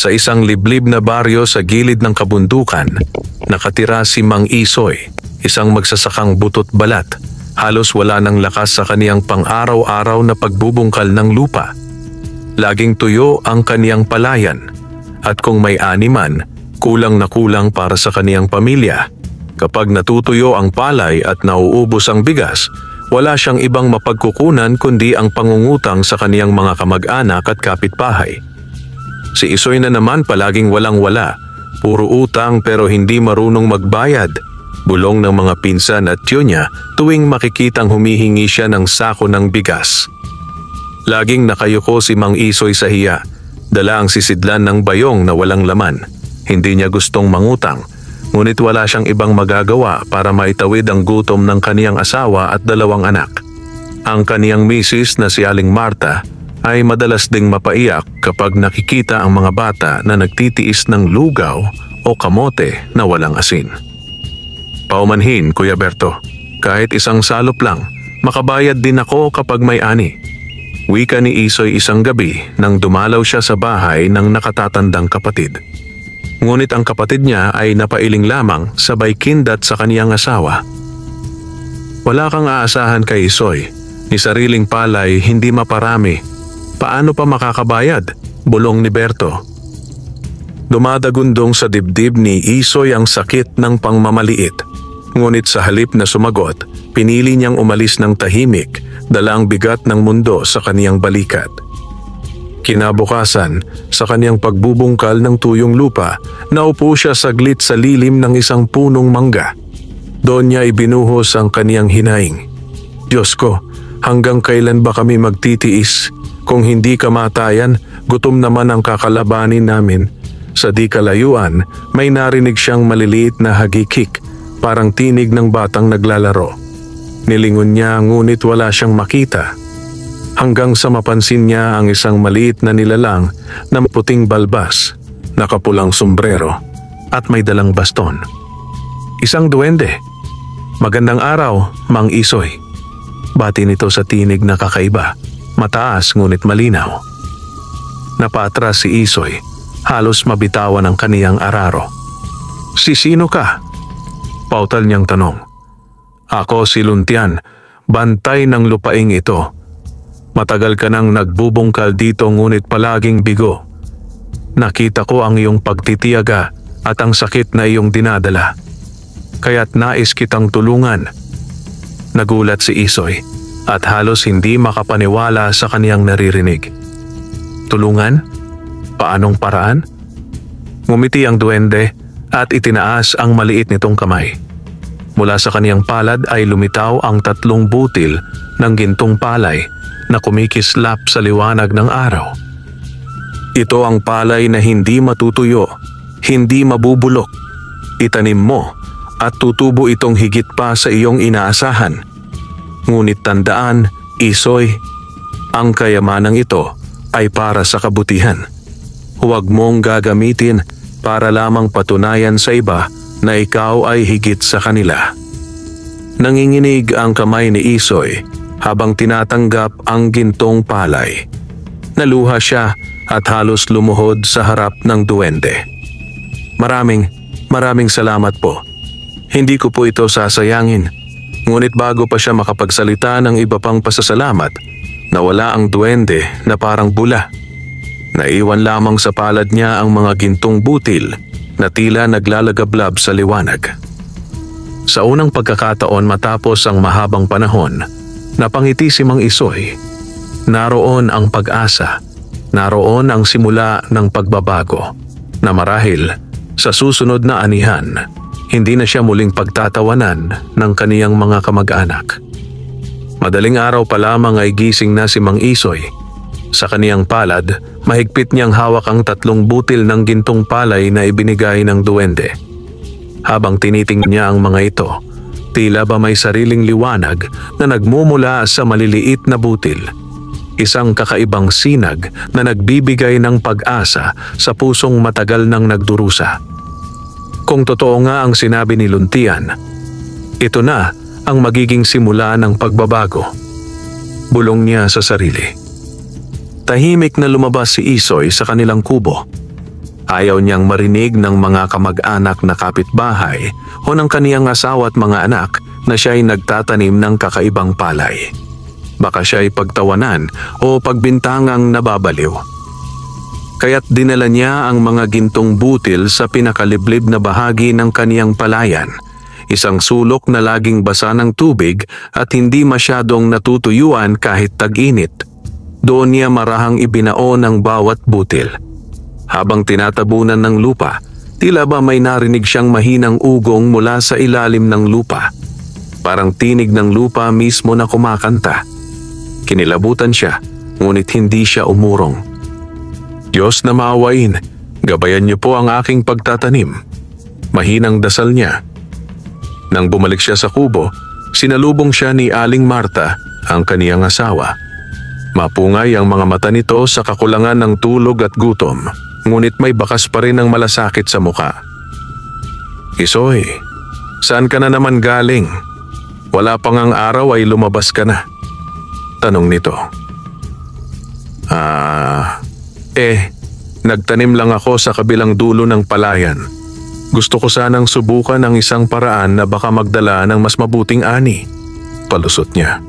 Sa isang liblib na baryo sa gilid ng kabundukan, nakatira si Mang Isoy, isang magsasakang butot balat. Halos wala ng lakas sa kaniyang pang-araw-araw na pagbubungkal ng lupa. Laging tuyo ang kaniyang palayan, at kung may animan, kulang na kulang para sa kaniyang pamilya. Kapag natutuyo ang palay at nauubos ang bigas, wala siyang ibang mapagkukunan kundi ang pangungutang sa kaniyang mga kamag-anak at kapitbahay. Si Isoy na naman palaging walang-wala, puro utang pero hindi marunong magbayad. Bulong ng mga pinsan at tiyo niya tuwing makikitang humihingi siya ng sako ng bigas. Laging nakayuko si Mang Isoy sa hiya, dala ang sisidlan ng bayong na walang laman. Hindi niya gustong mangutang, ngunit wala siyang ibang magagawa para maitawid ang gutom ng kaniyang asawa at 2 anak. Ang kaniyang misis na si Aling Marta ay madalas ding mapaiyak kapag nakikita ang mga bata na nagtitiis ng lugaw o kamote na walang asin. Paumanhin, Kuya Berto, kahit isang salop lang, makabayad din ako kapag may ani. Wika ni Isoy isang gabi nang dumalaw siya sa bahay ng nakatatandang kapatid. Ngunit ang kapatid niya ay napailing lamang sabay kindat sa kaniyang asawa. Wala kang aasahan kay Isoy, ni sariling palay hindi maparami. Paano pa makakabayad? Bulong ni Berto. Dumadagundong sa dibdib ni Isoy ang sakit ng pangmamaliit. Ngunit sa halip na sumagot, pinili niyang umalis ng tahimik, dala ang bigat ng mundo sa kaniyang balikat. Kinabukasan, sa kaniyang pagbubungkal ng tuyong lupa, naupo siya saglit sa lilim ng isang punong mangga. Doon niya ibinuhos ang kaniyang hinaing. Diyos ko, hanggang kailan ba kami magtitiis? Kung hindi kamatayan, gutom naman ang kakalabanin namin. Sa di kalayuan, may narinig siyang maliliit na hagikik, parang tinig ng batang naglalaro. Nilingon niya ngunit wala siyang makita. Hanggang sa mapansin niya ang isang maliit na nilalang na puting balbas, nakapulang sombrero at may dalang baston. Isang duwende. Magandang araw, Mang Isoy. Bati nito sa tinig na kakaiba. Mataas ngunit malinaw. Napaatras si Isoy, halos mabitawan ang kaniyang araro. Si sino ka? Pautal niyang tanong. Ako si Luntian, bantay ng lupaing ito. Matagal ka nang nagbubungkal dito ngunit palaging bigo. Nakita ko ang iyong pagtitiyaga at ang sakit na iyong dinadala. Kaya't nais kitang tulungan. Nagulat si Isoy at halos hindi makapaniwala sa kaniyang naririnig. Tulungan? Paanong paraan? Ngumiti ang duwende at itinaas ang maliit nitong kamay. Mula sa kaniyang palad ay lumitaw ang 3 butil ng gintong palay na kumikislap sa liwanag ng araw. Ito ang palay na hindi matutuyo, hindi mabubulok. Itanim mo at tutubo itong higit pa sa iyong inaasahan. Ngunit tandaan, Isoy, ang kayamanang ito ay para sa kabutihan. Huwag mong gagamitin para lamang patunayan sa iba na ikaw ay higit sa kanila. Nanginginig ang kamay ni Isoy habang tinatanggap ang gintong palay. Naluha siya at halos lumuhod sa harap ng duwende. Maraming salamat po. Hindi ko po ito sasayangin. Ngunit bago pa siya makapagsalita ng iba pang pasasalamat, nawala ang duwende na parang bula. Naiwan lamang sa palad niya ang mga gintong butil na tila naglalagablab sa liwanag. Sa unang pagkakataon matapos ang mahabang panahon, napangiti si Mang Isoy. Naroon ang pag-asa, naroon ang simula ng pagbabago, na marahil sa susunod na anihan, hindi na siya muling pagtatawanan ng kaniyang mga kamag-anak. Madaling araw pa lamang ay gising na si Mang Isoy. Sa kaniyang palad, mahigpit niyang hawak ang 3 butil ng gintong palay na ibinigay ng duwende. Habang tinitingnan niya ang mga ito, tila ba may sariling liwanag na nagmumula sa maliliit na butil. Isang kakaibang sinag na nagbibigay ng pag-asa sa pusong matagal nang nagdurusa. Kung totoo nga ang sinabi ni Luntian, ito na ang magiging simula ng pagbabago. Bulong niya sa sarili. Tahimik na lumabas si Isoy sa kanilang kubo. Ayaw niyang marinig ng mga kamag-anak na kapitbahay o ng kaniyang asawa at mga anak na siya ay nagtatanim ng kakaibang palay. Baka siya ay pagtawanan o pagbintangang nababaliw. Kaya't dinala niya ang mga gintong butil sa pinakaliblib na bahagi ng kaniyang palayan, isang sulok na laging basa ng tubig at hindi masyadong natutuyuan kahit tag-init. Doon niya marahang ibinaon ang bawat butil. Habang tinatabunan ng lupa, tila ba may narinig siyang mahinang ugong mula sa ilalim ng lupa. Parang tinig ng lupa mismo na kumakanta. Kinilabutan siya, ngunit hindi siya umurong. Diyos na maawain, gabayan niyo po ang aking pagtatanim. Mahinang dasal niya. Nang bumalik siya sa kubo, sinalubong siya ni Aling Marta, ang kaniyang asawa. Mapungay ang mga mata nito sa kakulangan ng tulog at gutom, ngunit may bakas pa rin ng malasakit sa muka. Isoy, saan ka na naman galing? Wala pang ang araw ay lumabas ka na. Tanong nito. Nagtanim lang ako sa kabilang dulo ng palayan. Gusto ko sanang subukan ang isang paraan na baka magdala ng mas mabuting ani. Palusot niya.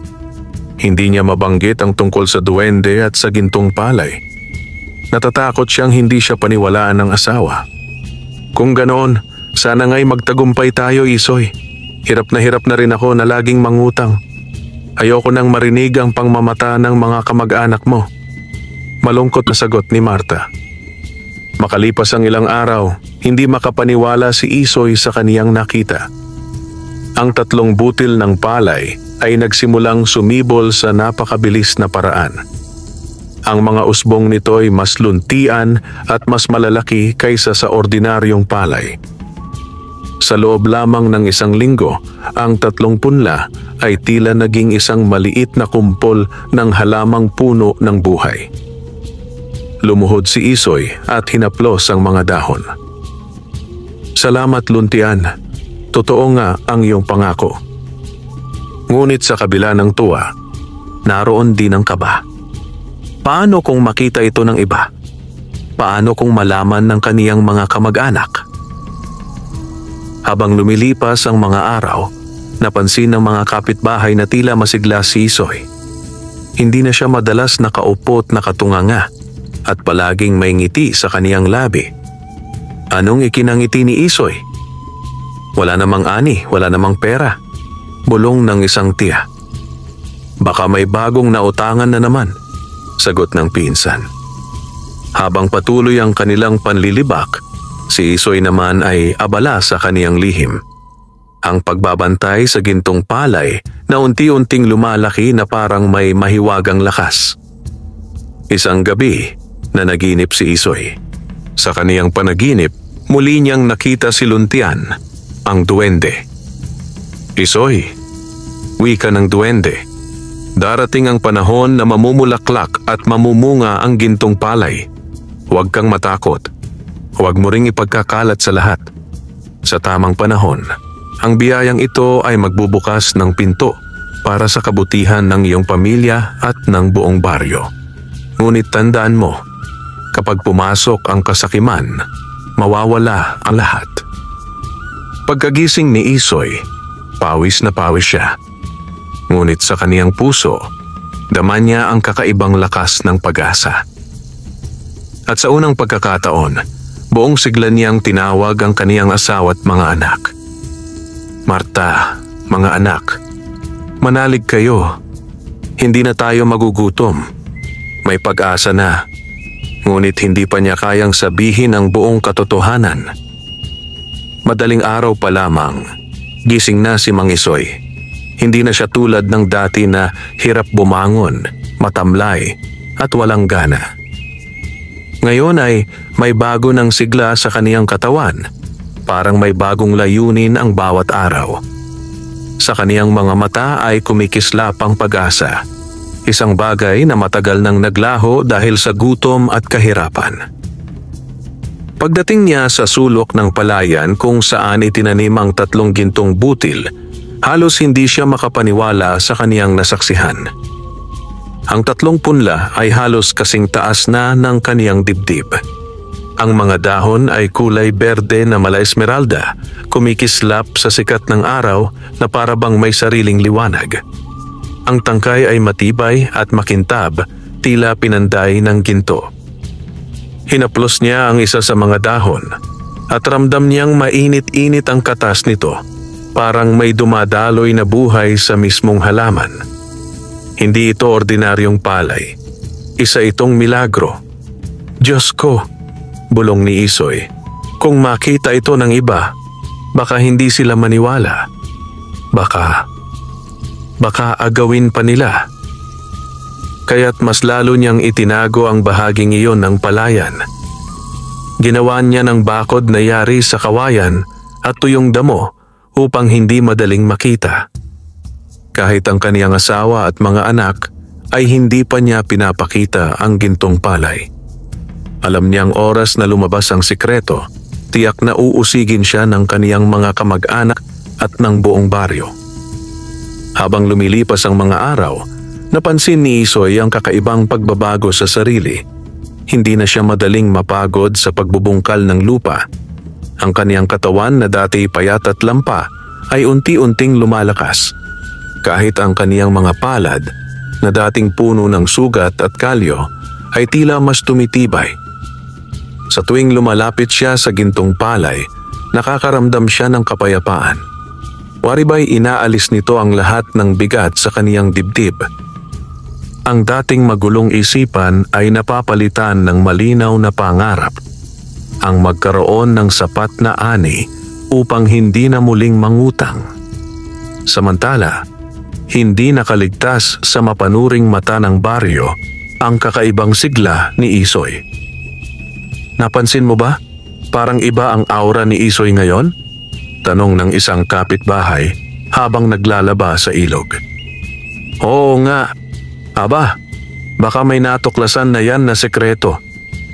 Hindi niya mabanggit ang tungkol sa duwende at sa gintong palay. Natatakot siyang hindi siya paniwalaan ng asawa. Kung ganoon, sana nga'y magtagumpay tayo, Isoy. Hirap na rin ako na laging mangutang. Ayoko nang marinig ang pangmamata ng mga kamag-anak mo. Malungkot na sagot ni Marta. Makalipas ang ilang araw, hindi makapaniwala si Isoy sa kaniyang nakita. Ang 3 butil ng palay ay nagsimulang sumibol sa napakabilis na paraan. Ang mga usbong nito ay mas luntian at mas malalaki kaysa sa ordinaryong palay. Sa loob lamang ng 1 linggo, ang 3 punla ay tila naging isang maliit na kumpol ng halamang puno ng buhay. Lumuhod si Isoy at hinaplos ang mga dahon. Salamat, luntian. Totoo nga ang iyong pangako. Ngunit sa kabila ng tuwa, naroon din ang kaba. Paano kung makita ito ng iba? Paano kung malaman ng kaniyang mga kamag-anak? Habang lumilipas ang mga araw, napansin ng mga kapitbahay na tila masigla si Isoy. Hindi na siya madalas nakaupo at nakatunganga at palaging may ngiti sa kaniyang labi. Anong ikinangiti ni Isoy? Wala namang ani, wala namang pera. Bulong ng isang tiya. Baka may bagong nautangan na naman, sagot ng pinsan. Habang patuloy ang kanilang panlilibak, si Isoy naman ay abala sa kaniyang lihim. Ang pagbabantay sa gintong palay na unti-unting lumalaki na parang may mahiwagang lakas. Isang gabi na naginip si Isoy. Sa kaniyang panaginip, muli niyang nakita si Luntian, ang duwende. Isoy, wika ng duwende. Darating ang panahon na mamumulaklak at mamumunga ang gintong palay. Huwag kang matakot. Huwag mo ring ipagkakalat sa lahat. Sa tamang panahon, ang biyayang ito ay magbubukas ng pinto para sa kabutihan ng iyong pamilya at ng buong baryo. Ngunit tandaan mo, kapag pumasok ang kasakiman, mawawala ang lahat. Pagkagising ni Isoy, pawis na pawis siya. Ngunit sa kaniyang puso, dama niya ang kakaibang lakas ng pag-asa. At sa unang pagkakataon, buong sigla niyang tinawag ang kaniyang asawa at mga anak. Marta, mga anak, manalig kayo. Hindi na tayo magugutom. May pag-asa na. Ngunit hindi pa niya kayang sabihin ang buong katotohanan. Madaling araw pa lamang, gising na si Mang Isoy. Hindi na siya tulad ng dati na hirap bumangon, matamlay at walang gana. Ngayon ay may bago ng sigla sa kaniyang katawan. Parang may bagong layunin ang bawat araw. Sa kaniyang mga mata ay kumikislap ang pag-asa. Isang bagay na matagal nang naglaho dahil sa gutom at kahirapan. Pagdating niya sa sulok ng palayan kung saan itinanim ang 3 gintong butil, halos hindi siya makapaniwala sa kaniyang nasaksihan. Ang 3 punla ay halos kasing taas na ng kaniyang dibdib. Ang mga dahon ay kulay berde na mala esmeralda, kumikislap sa sikat ng araw na para bang may sariling liwanag. Ang tangkay ay matibay at makintab, tila pinanday ng ginto. Hinaplos niya ang isa sa mga dahon at ramdam niyang mainit-init ang katas nito, parang may dumadaloy na buhay sa mismong halaman. Hindi ito ordinaryong palay, isa itong milagro. Diyos ko, bulong ni Isoy, kung makita ito ng iba, baka hindi sila maniwala. Baka agawin pa nila. Kaya't mas lalo niyang itinago ang bahaging iyon ng palayan. Ginawa niya ng bakod na yari sa kawayan at tuyong damo upang hindi madaling makita. Kahit ang kaniyang asawa at mga anak ay hindi pa niya pinapakita ang gintong palay. Alam niyang oras na lumabas ang sikreto, tiyak na uusigin siya ng kaniyang mga kamag-anak at ng buong baryo. Habang lumilipas ang mga araw, napansin ni Isoy ang kakaibang pagbabago sa sarili. Hindi na siya madaling mapagod sa pagbubungkal ng lupa. Ang kaniyang katawan na dati payat at lampa ay unti-unting lumalakas. Kahit ang kaniyang mga palad na dating puno ng sugat at kalyo ay tila mas tumitibay. Sa tuwing lumalapit siya sa gintong palay, nakakaramdam siya ng kapayapaan. Waribay inaalis nito ang lahat ng bigat sa kaniyang dibdib. Ang dating magulong isipan ay napapalitan ng malinaw na pangarap. Ang magkaroon ng sapat na ani upang hindi na muling mangutang. Samantala, hindi nakaligtas sa mapanuring mata ng baryo ang kakaibang sigla ni Isoy. Napansin mo ba? Parang iba ang aura ni Isoy ngayon? Tanong ng isang kapitbahay habang naglalaba sa ilog. Oo nga. Aba, baka may natuklasan na yan na sekreto.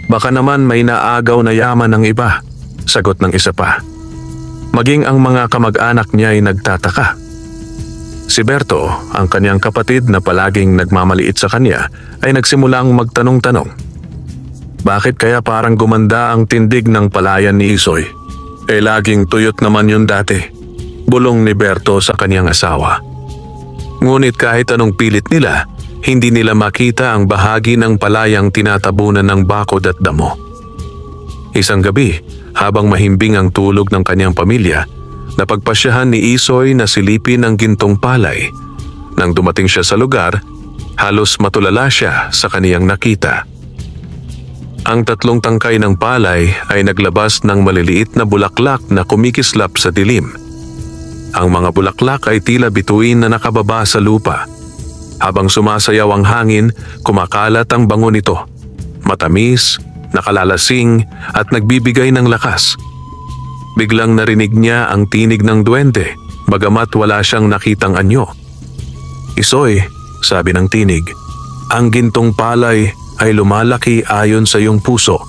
Baka naman may naagaw na yaman ng iba, sagot ng isa pa. Maging ang mga kamag-anak niya ay nagtataka. Si Berto, ang kanyang kapatid na palaging nagmamaliit sa kanya, ay nagsimulang magtanong-tanong. Bakit kaya parang gumanda ang tindig ng palayan ni Isoy? Laging tuyot naman yun dati, bulong ni Berto sa kanyang asawa. Ngunit kahit anong pilit nila, hindi nila makita ang bahagi ng palayang tinatabunan ng bakod at damo. Isang gabi, habang mahimbing ang tulog ng kanyang pamilya, napagpasyahan ni Isoy na silipin ang gintong palay. Nang dumating siya sa lugar, halos matulala siya sa kaniyang nakita. Ang 3 tangkay ng palay ay naglabas ng maliliit na bulaklak na kumikislap sa dilim. Ang mga bulaklak ay tila bituin na nakababa sa lupa. Habang sumasayaw ang hangin, kumakalat ang bango nito. Matamis, nakalalasing at nagbibigay ng lakas. Biglang narinig niya ang tinig ng duwende, bagamat wala siyang nakitang anyo. Isoy, sabi ng tinig, ang gintong palay ay lumalaki ayon sa iyong puso.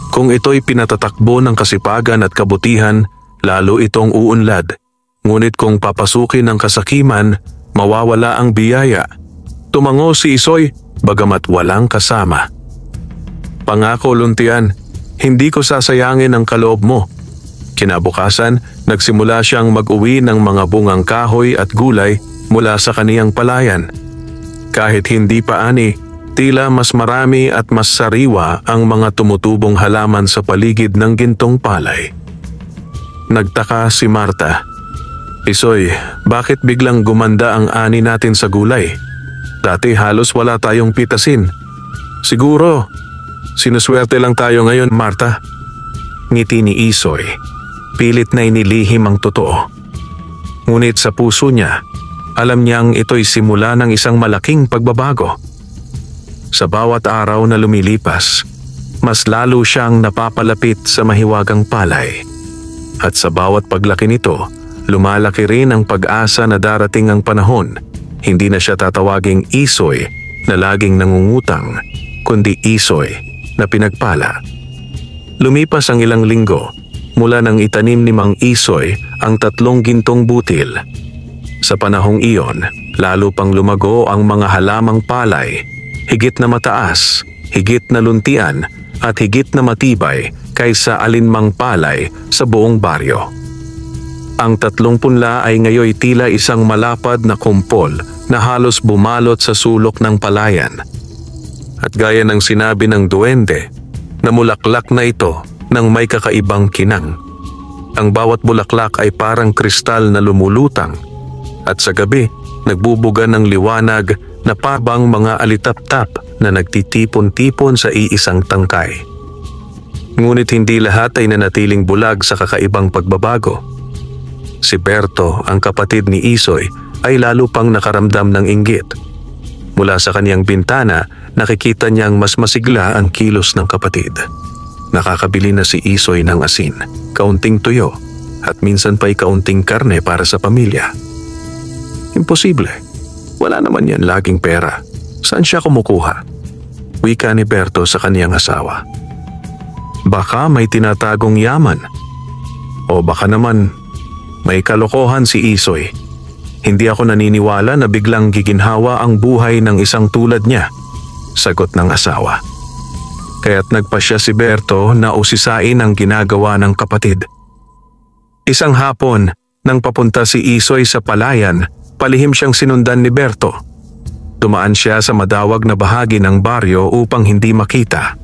Kung ito'y pinatatakbo ng kasipagan at kabutihan, lalo itong uunlad. Ngunit kung papasukin ng kasakiman, mawawala ang biyaya. Tumango si Isoy, bagamat walang kasama. Pangako, Luntian, hindi ko sasayangin ang kaloob mo. Kinabukasan, nagsimula siyang mag-uwi ng mga bungang kahoy at gulay mula sa kaniyang palayan. Kahit hindi pa ani, tila mas marami at mas sariwa ang mga tumutubong halaman sa paligid ng gintong palay. Nagtaka si Marta. Isoy, bakit biglang gumanda ang ani natin sa gulay? Dati halos wala tayong pitasin. Siguro, sinuswerte lang tayo ngayon, Marta. Ngiti ni Isoy, pilit na inilihim ang totoo. Ngunit sa puso niya, alam niyang ito'y simula ng isang malaking pagbabago. Sa bawat araw na lumilipas, mas lalo siyang napapalapit sa mahiwagang palay. At sa bawat paglaki nito, lumalaki rin ang pag-asa na darating ang panahon. Hindi na siya tatawaging Isoy na laging nangungutang, kundi Isoy na pinagpala. Lumipas ang ilang linggo mula nang itanim ni Mang Isoy ang 3 gintong butil. Sa panahong iyon, lalo pang lumago ang mga halamang palay. Higit na mataas, higit na luntian, at higit na matibay kaysa alinmang palay sa buong baryo. Ang 30 punla ay ngayoy tila isang malapad na kumpol na halos bumalot sa sulok ng palayan. At gaya ng sinabi ng duwende, namulaklak na ito ng may kakaibang kinang. Ang bawat bulaklak ay parang kristal na lumulutang at sa gabi nagbubuga ng liwanag na parang mga alitap-tap na nagtitipon-tipon sa iisang tangkay. Ngunit hindi lahat ay nanatiling bulag sa kakaibang pagbabago. Si Berto, ang kapatid ni Isoy, ay lalo pang nakaramdam ng inggit. Mula sa kaniyang bintana, nakikita niyang mas masigla ang kilos ng kapatid. Nakakabili na si Isoy ng asin, kaunting tuyo, at minsan pa'y kaunting karne para sa pamilya. Imposible. Wala naman yan laging pera. Saan siya kumukuha? Wika ni Berto sa kaniyang asawa. Baka may tinatagong yaman. O baka naman may kalokohan si Isoy. Hindi ako naniniwala na biglang giginhawa ang buhay ng isang tulad niya, sagot ng asawa. Kaya't nagpasya si Berto na usisain ang ginagawa ng kapatid. Isang hapon, nang papunta si Isoy sa palayan, palihim siyang sinundan ni Berto. Dumaan siya sa madawag na bahagi ng baryo upang hindi makita.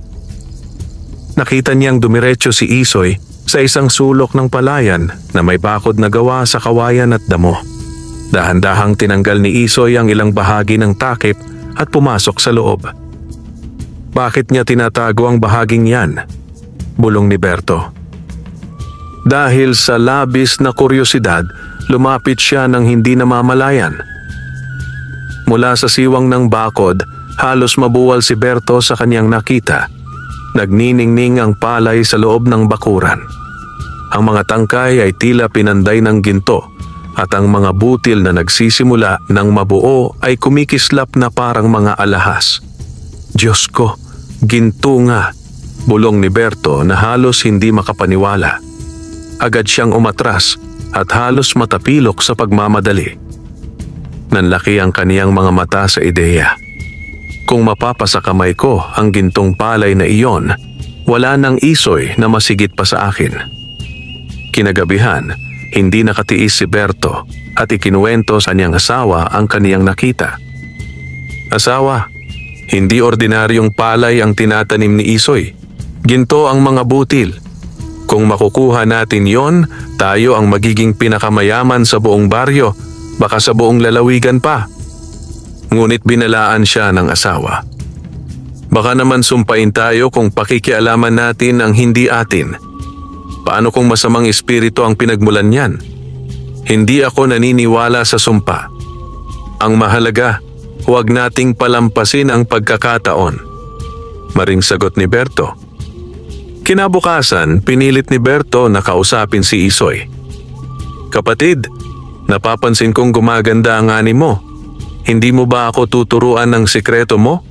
Nakita niyang dumiretso si Isoy sa isang sulok ng palayan na may bakod na gawa sa kawayan at damo. Dahan-dahang tinanggal ni Isoy ang ilang bahagi ng takip at pumasok sa loob. Bakit niya tinatago ang bahaging yan? Bulong ni Berto. Dahil sa labis na kuryosidad, lumapit siya ng hindi namamalayan. Mula sa siwang ng bakod, halos mabuwal si Berto sa kanyang nakita. Nagniningning ang palay sa loob ng bakuran. Ang mga tangkay ay tila pinanday ng ginto at ang mga butil na nagsisimula ng mabuo ay kumikislap na parang mga alahas. Diyos ko, ginto nga, bulong ni Berto na halos hindi makapaniwala. Agad siyang umatras at halos matapilok sa pagmamadali. Nanlaki ang kaniyang mga mata sa ideya. Kung mapapasa kamay ko ang gintong palay na iyon, wala nang Isoy na masigit pa sa akin. Kinagabihan, hindi nakatiis si Berto at ikinuwento sa niyang asawa ang kaniyang nakita. Asawa, hindi ordinaryong palay ang tinatanim ni Isoy. Ginto ang mga butil. Kung makukuha natin yon, tayo ang magiging pinakamayaman sa buong baryo, baka sa buong lalawigan pa. Ngunit binalaan siya ng asawa. Baka naman sumpain tayo kung pakikialaman natin ang hindi atin. Paano kung masamang espiritu ang pinagmulan niyan? Hindi ako naniniwala sa sumpa. Ang mahalaga, huwag nating palampasin ang pagkakataon. Maring sagot ni Berto. Kinabukasan, pinilit ni Berto na kausapin si Isoy. Kapatid, napapansin kong gumaganda ang ani mo. Hindi mo ba ako tuturuan ng sikreto mo?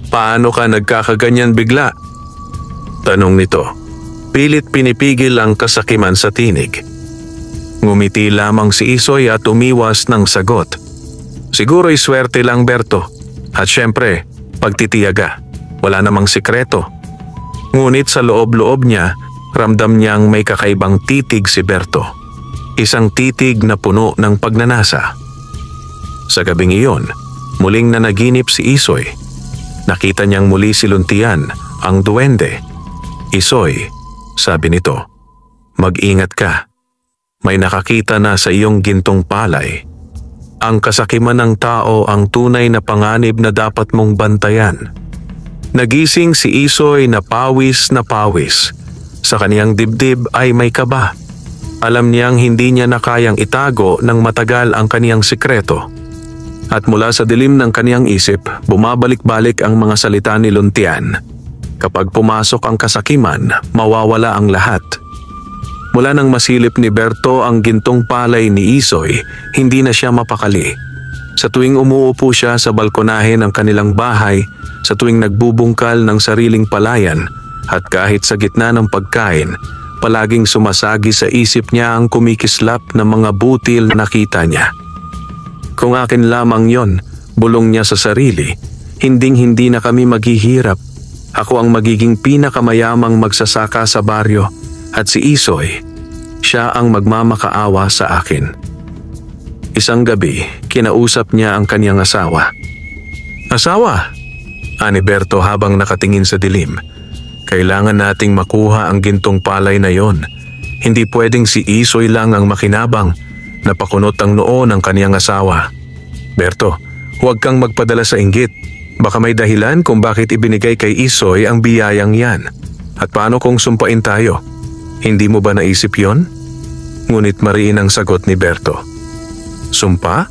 Paano ka nagkakaganyan bigla? Tanong nito. Pilit pinipigil ang kasakiman sa tinig. Ngumiti lamang si Isoy at umiwas ng sagot. Siguro'y swerte lang, Berto. At syempre, pagtitiyaga. Wala namang sikreto. Ngunit sa loob-loob niya, ramdam niyang may kakaibang titig si Berto. Isang titig na puno ng pagnanasa. Sa gabing iyon, muling nanaginip si Isoy. Nakita niyang muli si Luntian, ang duwende. Isoy, sabi nito, mag-ingat ka. May nakakita na sa iyong gintong palay. Ang kasakiman ng tao ang tunay na panganib na dapat mong bantayan. Nagising si Isoy na pawis. Sa kaniyang dibdib ay may kaba. Alam niyang hindi niya na kayang itago ng matagal ang kaniyang sikreto. At mula sa dilim ng kaniyang isip, bumabalik-balik ang mga salita ni Luntian. Kapag pumasok ang kasakiman, mawawala ang lahat. Mula nang masilip ni Berto ang gintong palay ni Isoy, hindi na siya mapakali. Sa tuwing umuupo siya sa balkonahe ng kanilang bahay, sa tuwing nagbubungkal ng sariling palayan, at kahit sa gitna ng pagkain, palaging sumasagi sa isip niya ang kumikislap na mga butil na nakita niya. Kung akin lamang yon, bulong niya sa sarili, hinding-hindi na kami maghihirap. Ako ang magiging pinakamayamang magsasaka sa baryo at si Isoy, siya ang magmamakaawa sa akin. Isang gabi, kinausap niya ang kanyang asawa. Asawa, ani Berto habang nakatingin sa dilim. Kailangan nating makuha ang gintong palay na yon. Hindi pwedeng si Isoy lang ang makinabang. Napakunot ang noo ng kaniyang asawa. Berto, huwag kang magpadala sa inggit. Baka may dahilan kung bakit ibinigay kay Isoy ang biyayang yan. At paano kung sumpain tayo? Hindi mo ba naisip yon? Ngunit mariin ang sagot ni Berto. Sumpa?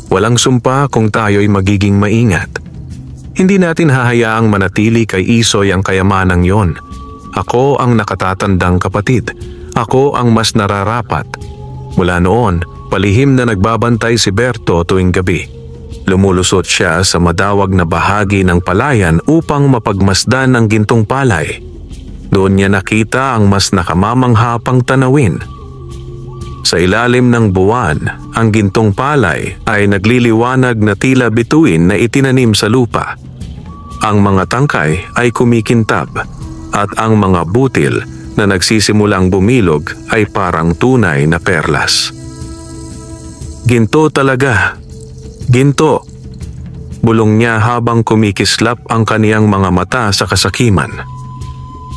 Walang sumpa kung tayo'y magiging maingat. Hindi natin hahayaang manatili kay Isoy ang kayamanang yon. Ako ang nakatatandang kapatid. Ako ang mas nararapat. Mula noon, palihim na nagbabantay si Berto tuwing gabi. Lumulusot siya sa madawag na bahagi ng palayan upang mapagmasdan ang gintong palay. Doon niya nakita ang mas nakamamanghapang tanawin. Sa ilalim ng buwan, ang gintong palay ay nagliliwanag na tila bituin na itinanim sa lupa. Ang mga tangkay ay kumikintab at ang mga butil na nagsisimulang bumilog ay parang tunay na perlas. Ginto talaga. Ginto. Bulong niya habang kumikislap ang kaniyang mga mata sa kasakiman.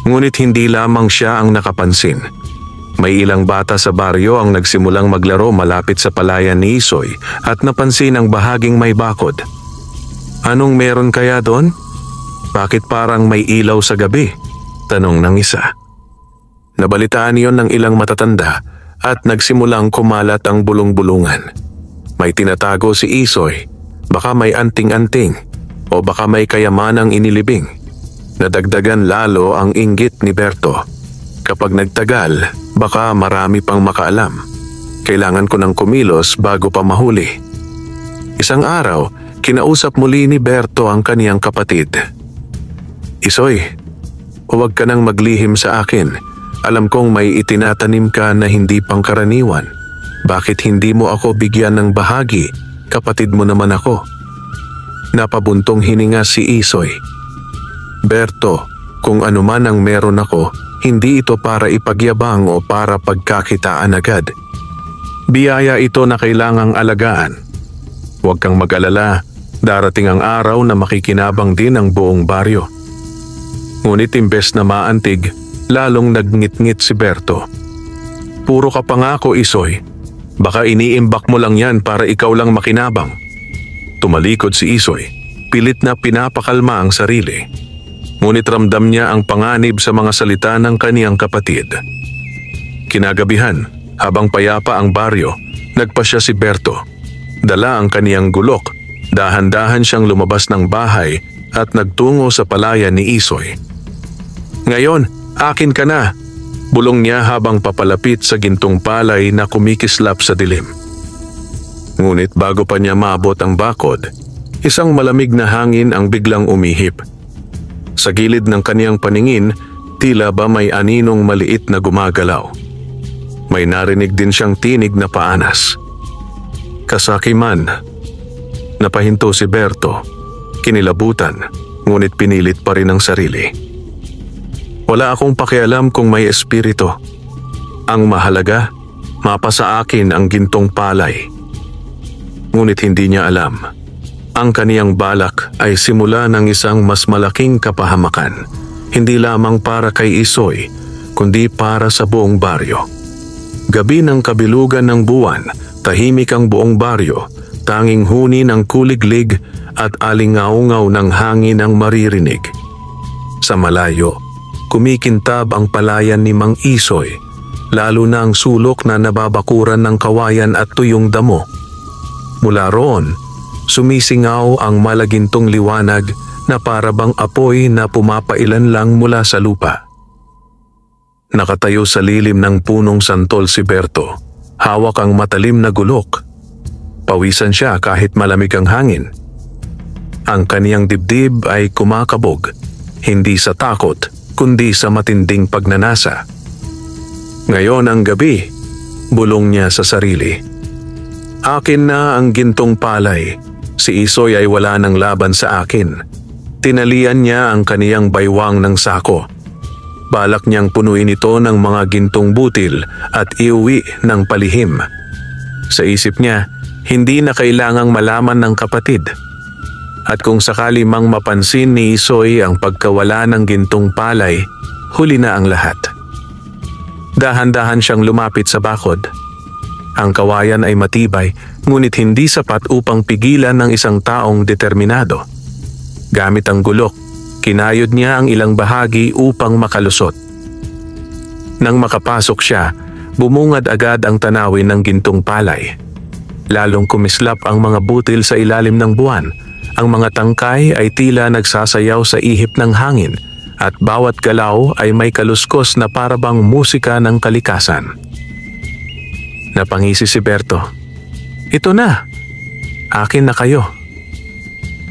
Ngunit hindi lamang siya ang nakapansin. May ilang bata sa baryo ang nagsimulang maglaro malapit sa palayan ni Isoy at napansin ang bahaging may bakod. Anong meron kaya doon? Bakit parang may ilaw sa gabi? Tanong ng isa. Nabalitaan iyon ng ilang matatanda at nagsimulang kumalat ang bulong-bulungan. May tinatago si Isoy, baka may anting-anting o baka may kayamanang inilibing. Nadagdagan lalo ang inggit ni Berto. Kapag nagtagal, baka marami pang makaalam. Kailangan ko ng kumilos bago pa mahuli. Isang araw, kinausap muli ni Berto ang kaniyang kapatid. Isoy, huwag ka nang maglihim sa akin. Alam kong may itinatanim ka na hindi pangkaraniwan. Bakit hindi mo ako bigyan ng bahagi? Kapatid mo naman ako. Napabuntong hininga si Isoy. Berto, kung ano man ang meron ako, hindi ito para ipagyabang o para pagkakitaan agad. Biyaya ito na kailangang alagaan. Huwag kang mag-alala, darating ang araw na makikinabang din ang buong baryo. Ngunit imbes na maantig, lalong nagngit-ngit si Berto. Puro ka pangako, Isoy. Baka iniimbak mo lang yan para ikaw lang makinabang. Tumalikod si Isoy, pilit na pinapakalma ang sarili. Ngunit ramdam niya ang panganib sa mga salita ng kaniyang kapatid. Kinagabihan, habang payapa ang baryo, nagpasya si Berto. Dala ang kaniyang gulok, dahan-dahan siyang lumabas ng bahay at nagtungo sa palayan ni Isoy. Ngayon, akin ka na! Bulong niya habang papalapit sa gintong palay na kumikislap sa dilim. Ngunit bago pa niya maabot ang bakod, isang malamig na hangin ang biglang umihip. Sa gilid ng kaniyang paningin, tila ba may aninong maliit na gumagalaw. May narinig din siyang tinig na paanas. Kasakiman. Napahinto si Berto. Kinilabutan, ngunit pinilit pa rin ang sarili. Wala akong pakialam kung may espiritu. Ang mahalaga, mapasa akin ang gintong palay. Ngunit hindi niya alam. Ang kaniyang balak ay simula ng isang mas malaking kapahamakan. Hindi lamang para kay Isoy, kundi para sa buong baryo. Gabi ng kabilugan ng buwan, tahimik ang buong baryo, tanging huni ng kuliglig at alingaungaw ng hangin ang maririnig. Sa malayo, kumikintab ang palayan ni Mang Isoy, lalo na ang sulok na nababakuran ng kawayan at tuyong damo. Mula roon, sumisingaw ang malagintong liwanag na parabang apoy na pumapailan lang mula sa lupa. Nakatayo sa lilim ng punong santol si Berto, hawak ang matalim na gulok. Pawisan siya kahit malamig ang hangin. Ang kaniyang dibdib ay kumakabog, hindi sa takot, kundi sa matinding pagnanasa. Ngayon ang gabi, bulong niya sa sarili. Akin na ang gintong palay. Si Isoy ay wala ng laban sa akin. Tinalian niya ang kaniyang baywang ng sako. Balak niyang punuin ito ng mga gintong butil at iuwi ng palihim. Sa isip niya, hindi na kailangang malaman ng kapatid. At kung sakali mang mapansin ni Isoy ang pagkawala ng gintong palay, huli na ang lahat. Dahan-dahan siyang lumapit sa bakod. Ang kawayan ay matibay, ngunit hindi sapat upang pigilan ng isang taong determinado. Gamit ang gulok, kinayod niya ang ilang bahagi upang makalusot. Nang makapasok siya, bumungad agad ang tanawin ng gintong palay. Lalong kumislap ang mga butil sa ilalim ng buwan. Ang mga tangkay ay tila nagsasayaw sa ihip ng hangin at bawat galaw ay may kaluskos na parabang musika ng kalikasan. Napangisi si Berto. "Ito na! Akin na kayo."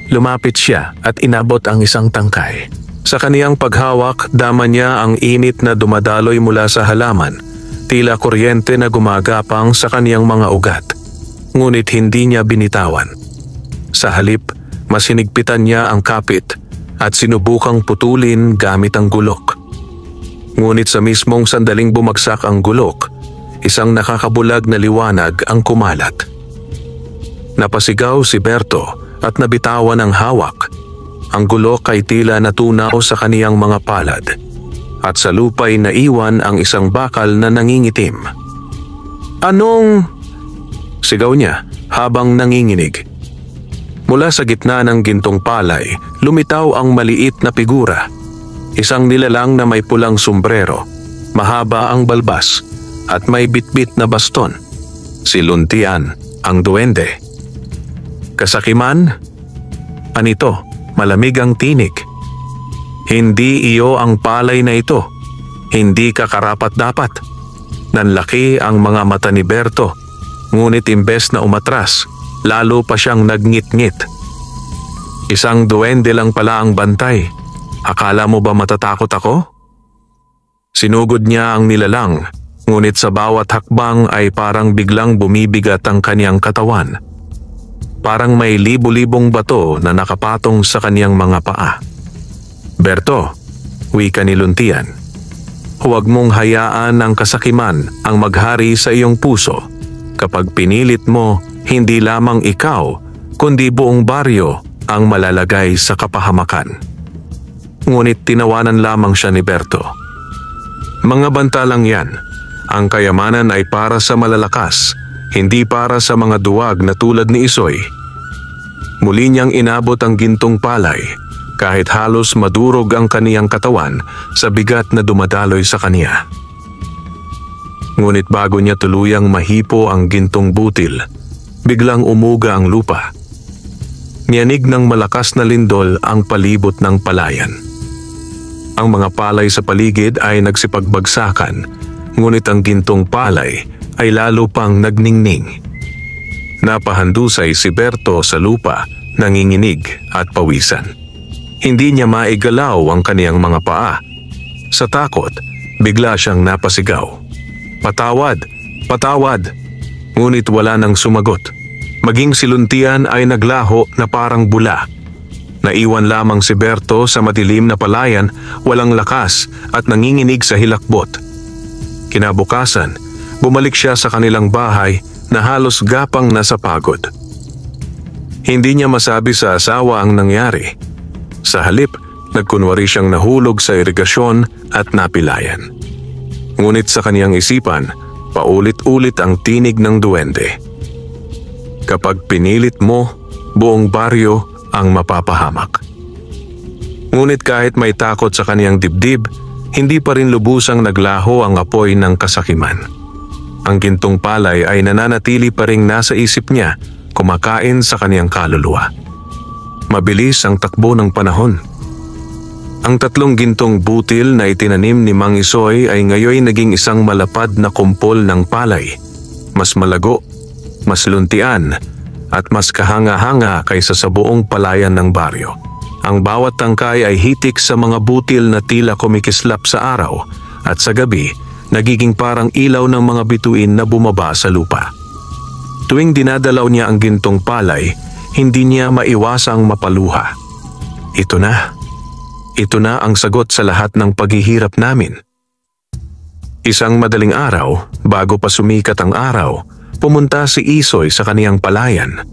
Lumapit siya at inabot ang isang tangkay. Sa kaniyang paghawak, dama niya ang init na dumadaloy mula sa halaman, tila kuryente na gumagapang sa kaniyang mga ugat. Ngunit hindi niya binitawan. Sa halip, mas hinigpitan niya ang kapit at sinubukang putulin gamit ang gulok. Ngunit sa mismong sandaling bumagsak ang gulok, isang nakakabulag na liwanag ang kumalat. Napasigaw si Berto at nabitawan ang hawak. Ang gulok ay tila natunaw sa kaniyang mga palad at sa lupa'y naiwan ang isang bakal na nangingitim. "Anong?" sigaw niya habang nanginginig. Mula sa gitna ng gintong palay, lumitaw ang maliit na figura. Isang nilalang na may pulang sombrero, mahaba ang balbas at may bitbit na baston. Si Luntian, ang duwende. "Kasakiman? Anito, malamig ang tinig. Hindi iyo ang palay na ito. Hindi ka karapat-dapat." Nanlaki ang mga mata ni Berto, ngunit imbes na umatras, lalo pa siyang nagngit-ngit. "Isang duwende lang pala ang bantay. Akala mo ba matatakot ako?" Sinugod niya ang nilalang, ngunit sa bawat hakbang ay parang biglang bumibigat ang kaniyang katawan. Parang may libo-libong bato na nakapatong sa kaniyang mga paa. "Berto," wika ni Luntian, "huwag mong hayaan ang kasakiman ang maghari sa iyong puso. Kapag pinilit mo, hindi lamang ikaw, kundi buong baryo ang malalagay sa kapahamakan." Ngunit tinawanan lamang siya ni Berto. "Mga banta lang yan. Ang kayamanan ay para sa malalakas, hindi para sa mga duwag na tulad ni Isoy." Muli niyang inabot ang gintong palay, kahit halos madurog ang kaniyang katawan sa bigat na dumadaloy sa kaniya. Ngunit bago niya tuluyang mahipo ang gintong butil, biglang umuga ang lupa. Niyanig ng malakas na lindol ang palibot ng palayan. Ang mga palay sa paligid ay nagsipagbagsakan, ngunit ang gintong palay ay lalo pang nagningning. Napahandusay si Berto sa lupa, nanginginig at pawisan. Hindi niya maigalaw ang kaniyang mga paa. Sa takot, bigla siyang napasigaw. "Patawad! Patawad!" Ngunit wala nang sumagot. Maging si Luntian ay naglaho na parang bula. Naiwan lamang si Berto sa madilim na palayan, walang lakas at nanginginig sa hilakbot. Kinabukasan, bumalik siya sa kanilang bahay na halos gapang na sa pagod. Hindi niya masabi sa asawa ang nangyari. Sa halip, nagkunwari siyang nahulog sa irigasyon at napilayan. Ngunit sa kaniyang isipan, paulit-ulit ang tinig ng duwende. "Kapag pinilit mo, buong baryo ang mapapahamak." Ngunit kahit may takot sa kaniyang dibdib, hindi pa rin lubusang naglaho ang apoy ng kasakiman. Ang gintong palay ay nananatili pa ring nasa isip niya, kumakain sa kaniyang kaluluwa. Mabilis ang takbo ng panahon. Ang 3 gintong butil na itinanim ni Mang Isoy ay ngayon naging isang malapad na kumpol ng palay. Mas malago, mas luntian, at mas kahanga-hanga kaysa sa buong palayan ng baryo. Ang bawat tangkay ay hitik sa mga butil na tila kumikislap sa araw, at sa gabi, nagiging parang ilaw ng mga bituin na bumaba sa lupa. Tuwing dinadalaw niya ang gintong palay, hindi niya maiwasang mapaluha. Ito na. Ito na ang sagot sa lahat ng paghihirap namin. Isang madaling araw, bago pa sumikat ang araw, pumunta si Isoy sa kaniyang palayan.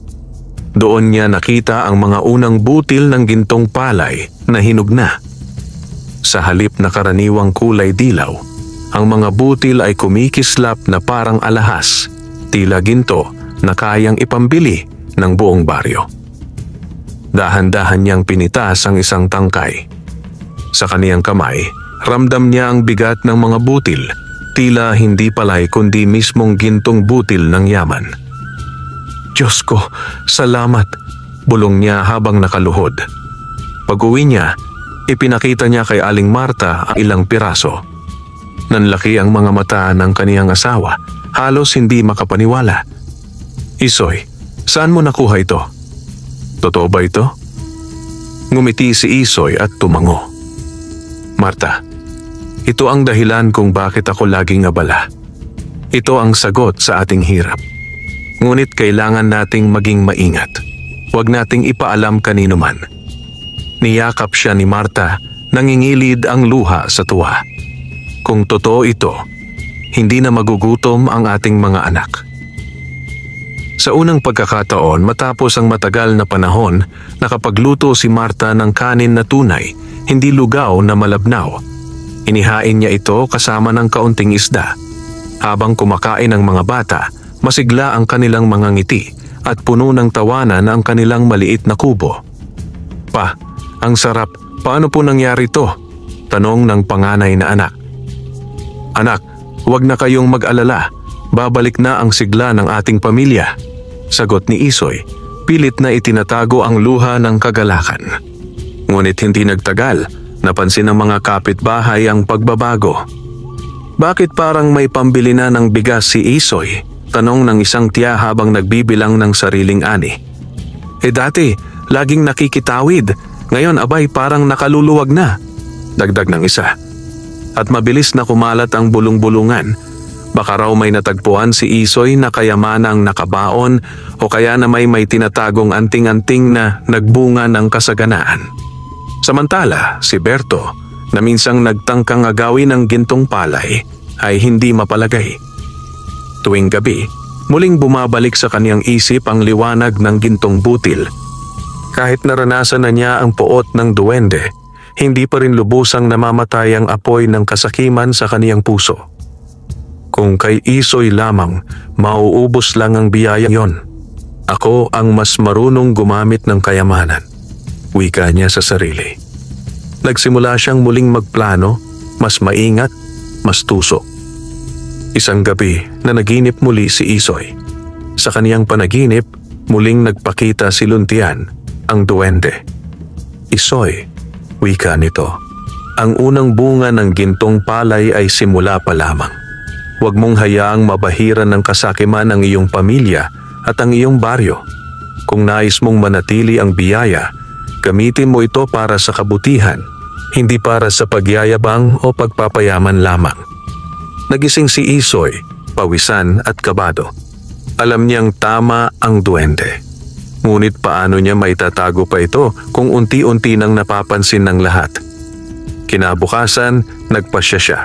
Doon niya nakita ang mga unang butil ng gintong palay na hinog na. Sa halip na karaniwang kulay dilaw, ang mga butil ay kumikislap na parang alahas, tila ginto na kayang ipambili ng buong baryo. Dahan-dahan niyang pinitas ang isang tangkay. Sa kaniyang kamay, ramdam niya ang bigat ng mga butil, tila hindi palay kundi mismong gintong butil ng yaman. Diyos ko, salamat, bulong niya habang nakaluhod. Pag-uwi niya, ipinakita niya kay Aling Marta ang ilang piraso. Nanlaki ang mga mata ng kaniyang asawa, halos hindi makapaniwala. Isoy, saan mo nakuha ito? Totoo ba ito? Ngumiti si Isoy at tumango. Marta, ito ang dahilan kung bakit ako laging abala. Ito ang sagot sa ating hirap. Ngunit kailangan nating maging maingat. Huwag nating ipaalam kanino man. Niyakap siya ni Marta, nangingilid ang luha sa tuwa. Kung totoo ito, hindi na magugutom ang ating mga anak. Sa unang pagkakataon, matapos ang matagal na panahon, nakapagluto si Marta ng kanin na tunay, hindi lugaw na malabnaw. Inihain niya ito kasama ng kaunting isda. Habang kumakain ang mga bata, masigla ang kanilang mga ngiti at puno ng tawanan ang kanilang maliit na kubo. Pa, ang sarap, paano po nangyari to? Tanong ng panganay na anak. Anak, huwag na kayong mag-alala. Babalik na ang sigla ng ating pamilya. Sagot ni Isoy, pilit na itinatago ang luha ng kagalakan. Ngunit hindi nagtagal, napansin ng mga kapitbahay ang pagbabago. Bakit parang may pambili na ng bigas si Isoy? Tanong ng isang tiya habang nagbibilang ng sariling ani. Dati, laging nakikitawid. Ngayon abay parang nakaluluwag na. Dagdag ng isa. At mabilis na kumalat ang bulong-bulungan. Baka raw may natagpuan si Isoy na kayamanang nakabaon o kaya na may tinatagong anting-anting na nagbunga ng kasaganaan. Samantala, si Berto, na minsang nagtangkang agawin ng gintong palay, ay hindi mapalagay. Tuwing gabi, muling bumabalik sa kaniyang isip ang liwanag ng gintong butil. Kahit naranasan na niya ang poot ng duwende, hindi pa rin lubusang namamatay ang apoy ng kasakiman sa kaniyang puso. Kung kay Isoy lamang, mauubos lang ang biyaya yon. Ako ang mas marunong gumamit ng kayamanan. Wika niya sa sarili. Nagsimula siyang muling magplano, mas maingat, mas tusok. Isang gabi na naginip muli si Isoy. Sa kaniyang panaginip, muling nagpakita si Luntian, ang duwende. Isoy, wika nito, ang unang bunga ng gintong palay ay simula pa lamang. Huwag mong hayaang mabahiran ng kasakiman ang iyong pamilya at ang iyong baryo. Kung nais mong manatili ang biyaya, gamitin mo ito para sa kabutihan, hindi para sa pagyayabang o pagpapayaman lamang. Nagising si Isoy, pawisan at kabado. Alam niyang tama ang duwende. Ngunit paano niya maitatago pa ito kung unti-unti nang napapansin ng lahat? Kinabukasan, nagpasya siya.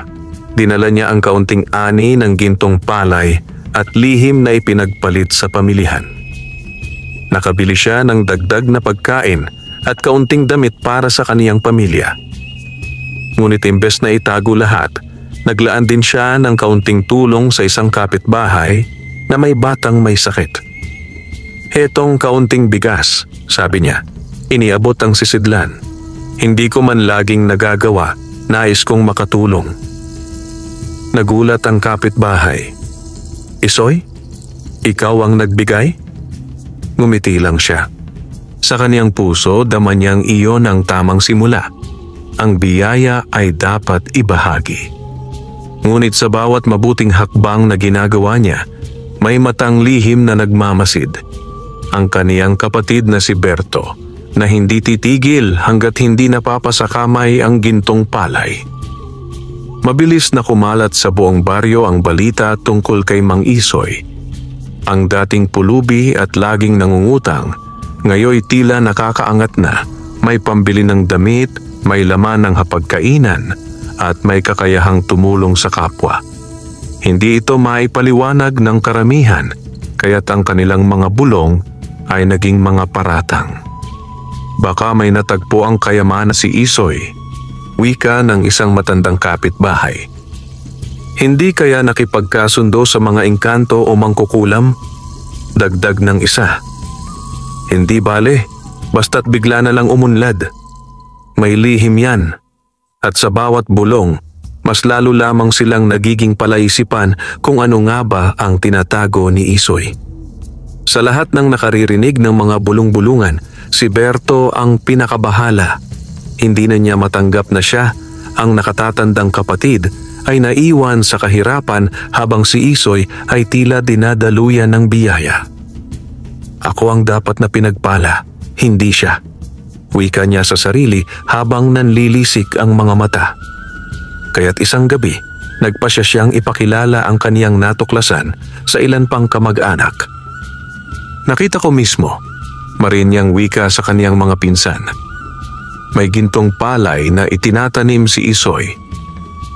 Dinala niya ang kaunting ani ng gintong palay at lihim na ipinagpalit sa pamilihan. Nakabili siya ng dagdag na pagkain at kaunting damit para sa kaniyang pamilya. Ngunit imbes na itago lahat, naglaan din siya ng kaunting tulong sa isang kapitbahay na may batang may sakit. Hetong kaunting bigas, sabi niya, iniabot ang sisidlan. Hindi ko man laging nagagawa, nais kong makatulong. Nagulat ang kapitbahay. Isoy, ikaw ang nagbigay? Ngumiti lang siya. Sa kaniyang puso, dama niyang iyon ang tamang simula. Ang biyaya ay dapat ibahagi. Ngunit sa bawat mabuting hakbang na ginagawa niya, may matang lihim na nagmamasid. Ang kaniyang kapatid na si Berto, na hindi titigil hanggat hindi napapasakamay ang gintong palay. Mabilis na kumalat sa buong baryo ang balita tungkol kay Mang Isoy. Ang dating pulubi at laging nangungutang, ngayoy tila nakakaangat na may pambili ng damit, may laman ng hapagkainan, at may kakayahang tumulong sa kapwa. Hindi ito maipaliwanag ng karamihan, kaya't ang kanilang mga bulong ay naging mga paratang. Baka may natagpo ang kayamanan si Isoy, wika ng isang matandang kapitbahay. Hindi kaya nakipagkasundo sa mga engkanto o mangkukulam? Dagdag ng isa. Hindi bale, basta't bigla na lang umunlad. May lihim yan. At sa bawat bulong, mas lalo lamang silang nagiging palaisipan kung ano nga ba ang tinatago ni Isoy. Sa lahat ng nakaririnig ng mga bulong-bulungan, si Berto ang pinakabahala. Hindi na niya matanggap na siya, ang nakatatandang kapatid, ay naiwan sa kahirapan habang si Isoy ay tila dinadaluyan ng biyaya. Ako ang dapat na pinagpala, hindi siya. Wika niya sa sarili habang nanlilisik ang mga mata. Kaya't isang gabi, nagpasya siyang ipakilala ang kaniyang natuklasan sa ilan pang kamag-anak. Nakita ko mismo, marinyang wika sa kaniyang mga pinsan. May gintong palay na itinatanim si Isoy.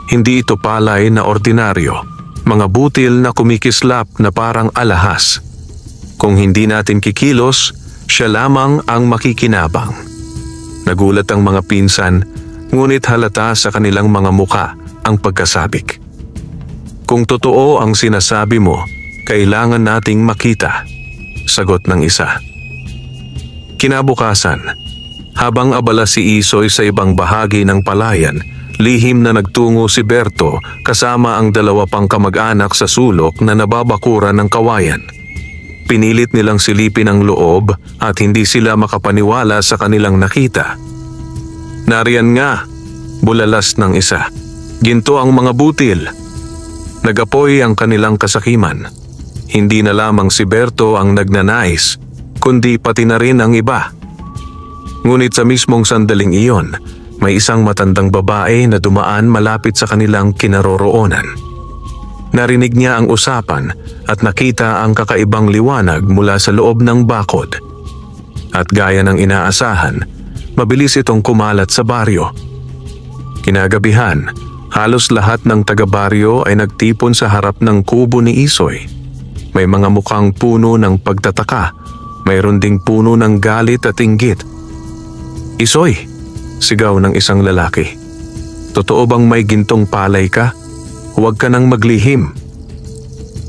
Hindi ito palay na ordinaryo, mga butil na kumikislap na parang alahas. Kung hindi natin kikilos, siya lamang ang makikinabang. Nagulat ang mga pinsan, ngunit halata sa kanilang mga muka ang pagkasabik. Kung totoo ang sinasabi mo, kailangan nating makita, sagot ng isa. Kinabukasan, habang abala si Isoy sa ibang bahagi ng palayan, lihim na nagtungo si Berto kasama ang dalawa pang kamag-anak sa sulok na nababakuran ng kawayan. Pinilit nilang silipin ang loob at hindi sila makapaniwala sa kanilang nakita. Nariyan nga, bulalas ng isa. Ginto ang mga butil. Nagapoy ang kanilang kasakiman. Hindi na lamang si Berto ang nagnanais, kundi pati na rin ang iba. Ngunit sa mismong sandaling iyon, may isang matandang babae na dumaan malapit sa kanilang kinaroroonan. Narinig niya ang usapan at nakita ang kakaibang liwanag mula sa loob ng bakod. At gaya ng inaasahan, mabilis itong kumalat sa baryo. Kinagabihan, halos lahat ng taga-baryo ay nagtipon sa harap ng kubo ni Isoy. May mga mukhang puno ng pagtataka, mayroon ding puno ng galit at inggit. "Isoy!" sigaw ng isang lalaki. "Totoo bang may gintong palay ka? Huwag ka nang maglihim.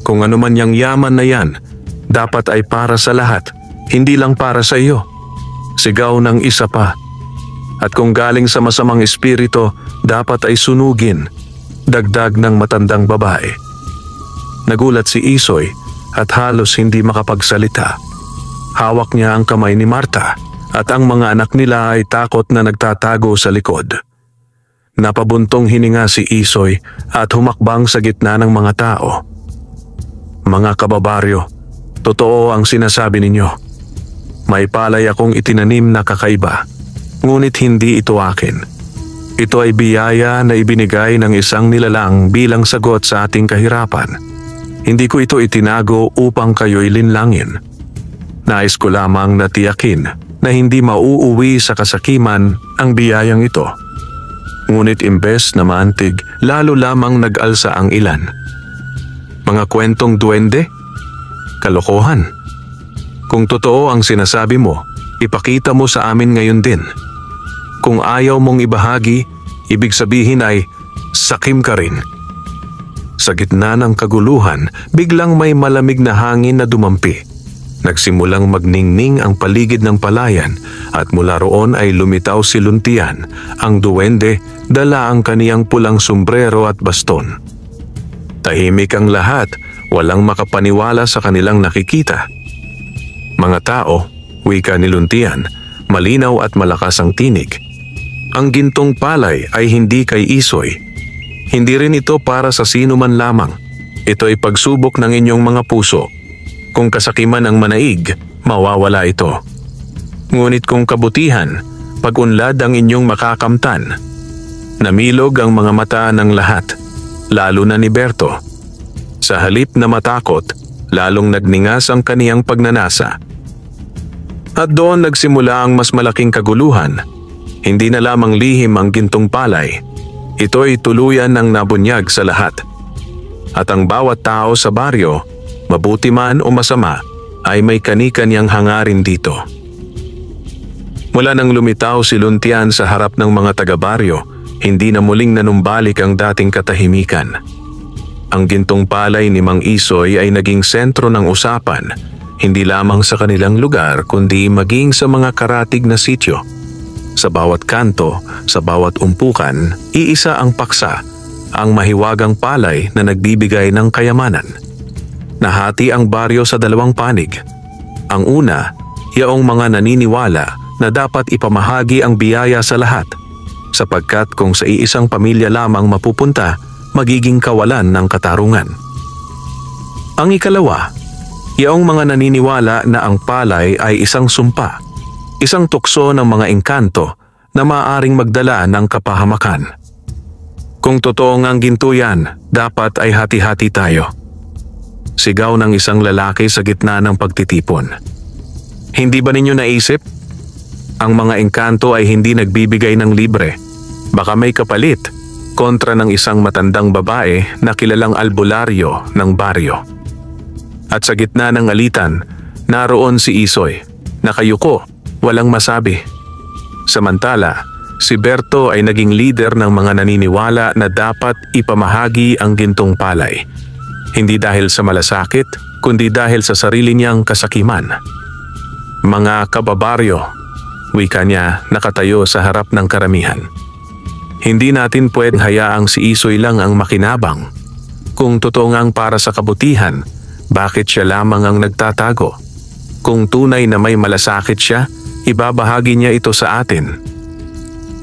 Kung ano man yang yaman na yan, dapat ay para sa lahat, hindi lang para sa iyo." Sigaw ng isa pa. "At kung galing sa masamang espiritu, dapat ay sunugin." Dagdag ng matandang babae. Nagulat si Isoy at halos hindi makapagsalita. Hawak niya ang kamay ni Marta at ang mga anak nila ay takot na nagtatago sa likod. Napabuntong hininga si Isoy at humakbang sa gitna ng mga tao. "Mga kababaryo, totoo ang sinasabi ninyo. May palay akong itinanim na kakaiba, ngunit hindi ito akin. Ito ay biyaya na ibinigay ng isang nilalang bilang sagot sa ating kahirapan. Hindi ko ito itinago upang kayo'y linlangin. Nais ko lamang na tiyakin na hindi mauuwi sa kasakiman ang biyayang ito." Ngunit imbes na maantig, lalo lamang nag-alsa ang ilan. "Mga kwentong duwende? Kalokohan. Kung totoo ang sinasabi mo, ipakita mo sa amin ngayon din. Kung ayaw mong ibahagi, ibig sabihin ay sakim ka rin." Sa gitna ng kaguluhan, biglang may malamig na hangin na dumampi. Nagsimulang magningning ang paligid ng palayan at mula roon ay lumitaw si Luntian, ang duwende, dala ang kaniyang pulang sombrero at baston. Tahimik ang lahat, walang makapaniwala sa kanilang nakikita. "Mga tao," wika ni Luntian, malinaw at malakas ang tinig. "Ang gintong palay ay hindi kay Isoy. Hindi rin ito para sa sino man lamang. Ito ay pagsubok ng inyong mga puso. Kung kasakiman ang manaig, mawawala ito. Ngunit kung kabutihan, pag-unlad ang inyong makakamtan." Namilog ang mga mata ng lahat, lalo na ni Berto. Sa halip na matakot, lalong nagningas ang kaniyang pagnanasa. At doon nagsimula ang mas malaking kaguluhan. Hindi na lamang lihim ang gintong palay. Ito'y tuluyan ng nabunyag sa lahat. At ang bawat tao sa baryo, mabuti man o masama, ay may kani-kanyang hangarin dito. Mula nang lumitaw si Luntian sa harap ng mga taga-baryo, hindi na muling nanumbalik ang dating katahimikan. Ang gintong palay ni Mang Isoy ay naging sentro ng usapan, hindi lamang sa kanilang lugar kundi maging sa mga karatig na sityo. Sa bawat kanto, sa bawat umpukan, iisa ang paksa, ang mahiwagang palay na nagbibigay ng kayamanan. Nahati ang baryo sa dalawang panig. Ang una, yaong mga naniniwala na dapat ipamahagi ang biyaya sa lahat, sapagkat kung sa iisang pamilya lamang mapupunta, magiging kawalan ng katarungan. Ang ikalawa, yaong mga naniniwala na ang palay ay isang sumpa, isang tukso ng mga engkanto na maaaring magdala ng kapahamakan. Kung totoo ngang ginto yan, dapat ay hati-hati tayo. Sigaw ng isang lalaki sa gitna ng pagtitipon. Hindi ba ninyo naisip? Ang mga engkanto ay hindi nagbibigay ng libre. Baka may kapalit kontra ng isang matandang babae na kilalang albularyo ng baryo. At sa gitna ng alitan, naroon si Isoy, nakayuko, walang masabi. Samantala, si Berto ay naging leader ng mga naniniwala na dapat ipamahagi ang gintong palay. Hindi dahil sa malasakit, kundi dahil sa sarili niyang kasakiman. Mga kababaryo, wika niya nakatayo sa harap ng karamihan. Hindi natin pwedeng hayaang si Isoy lang ang makinabang. Kung totoo ngang para sa kabutihan, bakit siya lamang ang nagtatago? Kung tunay na may malasakit siya, ibabahagi niya ito sa atin.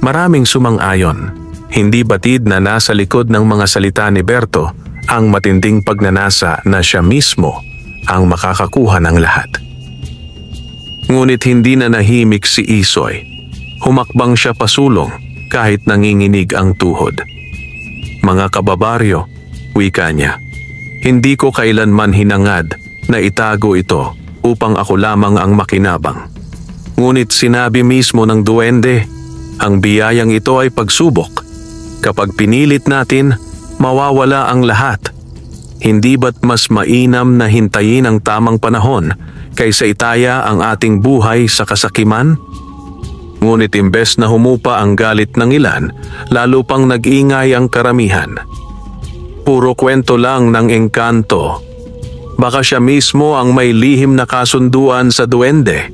Maraming sumang-ayon. Hindi batid na nasa likod ng mga salita ni Berto ang matinding pagnanasa na siya mismo ang makakakuha ng lahat. Ngunit hindi na nahimik si Isoy. Humakbang siya pasulong kahit nanginginig ang tuhod. Mga kababaryo, wika niya, hindi ko kailanman hinangad na itago ito upang ako lamang ang makinabang. Ngunit sinabi mismo ng duwende, ang biyayang ito ay pagsubok. Kapag pinilit natin, mawawala ang lahat. Hindi ba't mas mainam na hintayin ang tamang panahon kaysa itaya ang ating buhay sa kasakiman? Ngunit imbes na humupa ang galit ng ilan, lalo pang nag-ingay ang karamihan. Puro kwento lang ng engkanto. Baka siya mismo ang may lihim na kasunduan sa duwende.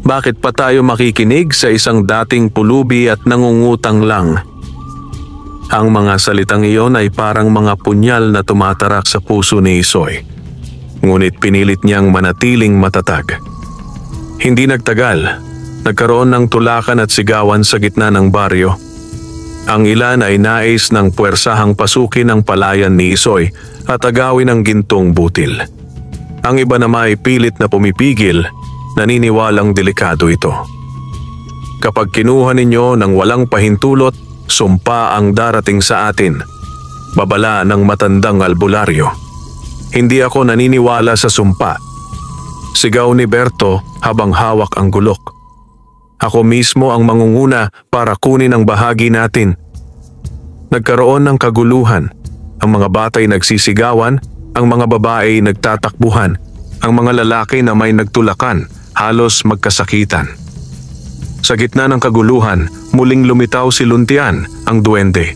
Bakit pa tayo makikinig sa isang dating pulubi at nangungutang lang? Ang mga salitang iyon ay parang mga punyal na tumatarak sa puso ni Isoy. Ngunit pinilit niyang manatiling matatag. Hindi nagtagal, nagkaroon ng tulakan at sigawan sa gitna ng baryo. Ang ilan ay nais ng puwersahang pasukin ang palayan ni Isoy at agawin ang gintong butil. Ang iba naman ay pilit na pumipigil, naniniwalang delikado ito. Kapag kinuha ninyo ng walang pahintulot, sumpa ang darating sa atin, babala ng matandang albularyo. Hindi ako naniniwala sa sumpa. Sigaw ni Berto habang hawak ang gulok. Ako mismo ang mangunguna para kunin ang bahagi natin. Nagkaroon ng kaguluhan. Ang mga batay nagsisigawan, ang mga babae nagtatakbuhan, ang mga lalaki na may nagtulakan, halos magkasakitan. Sa gitna ng kaguluhan, muling lumitaw si Luntian, ang duwende.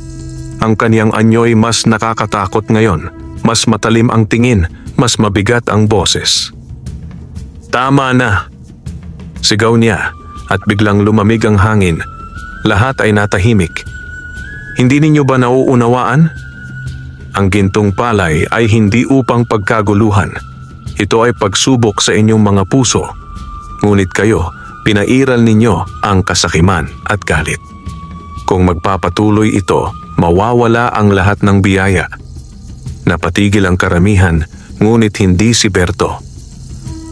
Ang kaniyang anyo'y mas nakakatakot ngayon, mas matalim ang tingin, mas mabigat ang boses. Tama na! Sigaw niya at biglang lumamig ang hangin. Lahat ay natahimik. Hindi ninyo ba nauunawaan? Ang gintong palay ay hindi upang pagkaguluhan. Ito ay pagsubok sa inyong mga puso. Ngunit kayo, pinairal ninyo ang kasakiman at galit. Kung magpapatuloy ito, mawawala ang lahat ng biyaya. Napatigil ang karamihan, ngunit hindi si Berto.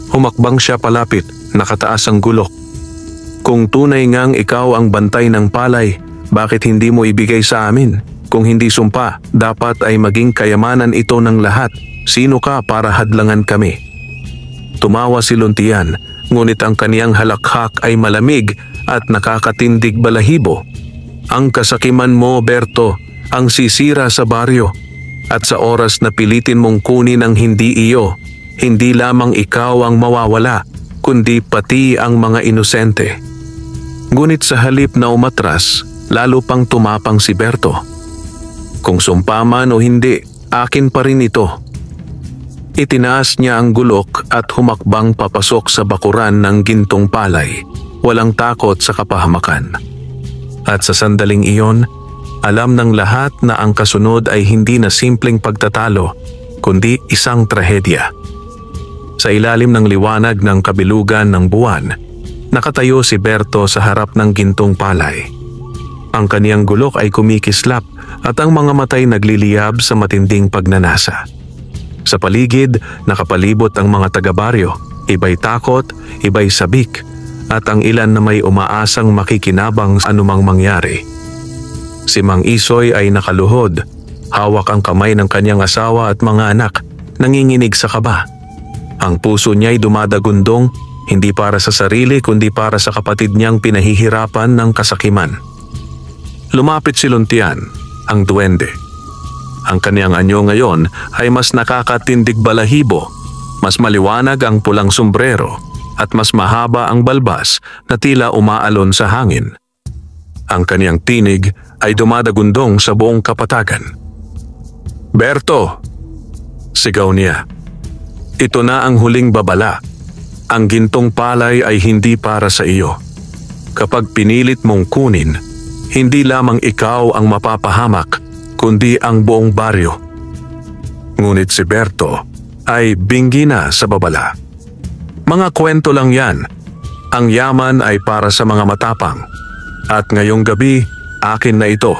Humakbang siya palapit, nakataas ang gulok. Kung tunay ngang ikaw ang bantay ng palay, bakit hindi mo ibigay sa amin? Kung hindi sumpa, dapat ay maging kayamanan ito ng lahat. Sino ka para hadlangan kami? Tumawa si Luntian ngunit ang kaniyang halakhak ay malamig at nakakatindig balahibo. Ang kasakiman mo, Berto, ang sisira sa baryo. At sa oras na pilitin mong kunin ang hindi iyo, hindi lamang ikaw ang mawawala, kundi pati ang mga inosente. Ngunit sa halip na umatras, lalo pang tumapang si Berto. Kung sumpa man o hindi, akin pa rin ito. Itinaas niya ang gulok at humakbang papasok sa bakuran ng gintong palay, walang takot sa kapahamakan. At sa sandaling iyon, alam ng lahat na ang kasunod ay hindi na simpleng pagtatalo, kundi isang trahedya. Sa ilalim ng liwanag ng kabilugan ng buwan, nakatayo si Berto sa harap ng gintong palay. Ang kaniyang gulok ay kumikislap at ang mga matay nagliliyab sa matinding pagnanasa. Sa paligid, nakapalibot ang mga taga-baryo, iba'y takot, iba'y sabik, at ang ilan na may umaasang makikinabang sa anumang mangyari. Si Mang Isoy ay nakaluhod, hawak ang kamay ng kanyang asawa at mga anak, nanginginig sa kaba. Ang puso niya'y dumadagundong, hindi para sa sarili kundi para sa kapatid niyang pinahihirapan ng kasakiman. Lumapit si Luntian, ang duwende. Ang kaniyang anyo ngayon ay mas nakakatindig balahibo, mas maliwanag ang pulang sombrero at mas mahaba ang balbas na tila umaalon sa hangin. Ang kaniyang tinig ay dumadagundong sa buong kapatagan. "Berto!" sigaw niya. "Ito na ang huling babala. Ang gintong palay ay hindi para sa iyo. Kapag pinilit mong kunin, hindi lamang ikaw ang mapapahamak, kundi ang buong baryo." Ngunit si Berto ay binggi na sa babala. "Mga kwento lang yan. Ang yaman ay para sa mga matapang. At ngayong gabi, akin na ito."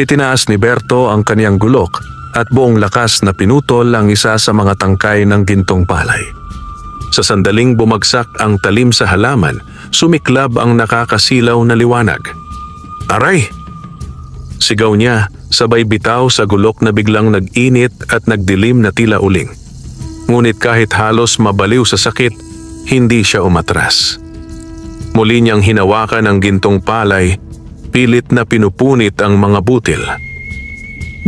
Itinaas ni Berto ang kaniyang gulok at buong lakas na pinutol ang isa sa mga tangkay ng gintong palay. Sa sandaling bumagsak ang talim sa halaman, sumiklab ang nakakasilaw na liwanag. "Aray!" sigaw niya, sabay bitaw sa gulok na biglang nag-init at nagdilim na tila uling. Ngunit kahit halos mabaliw sa sakit, hindi siya umatras. Muli niyang hinawakan ang gintong palay, pilit na pinupunit ang mga butil.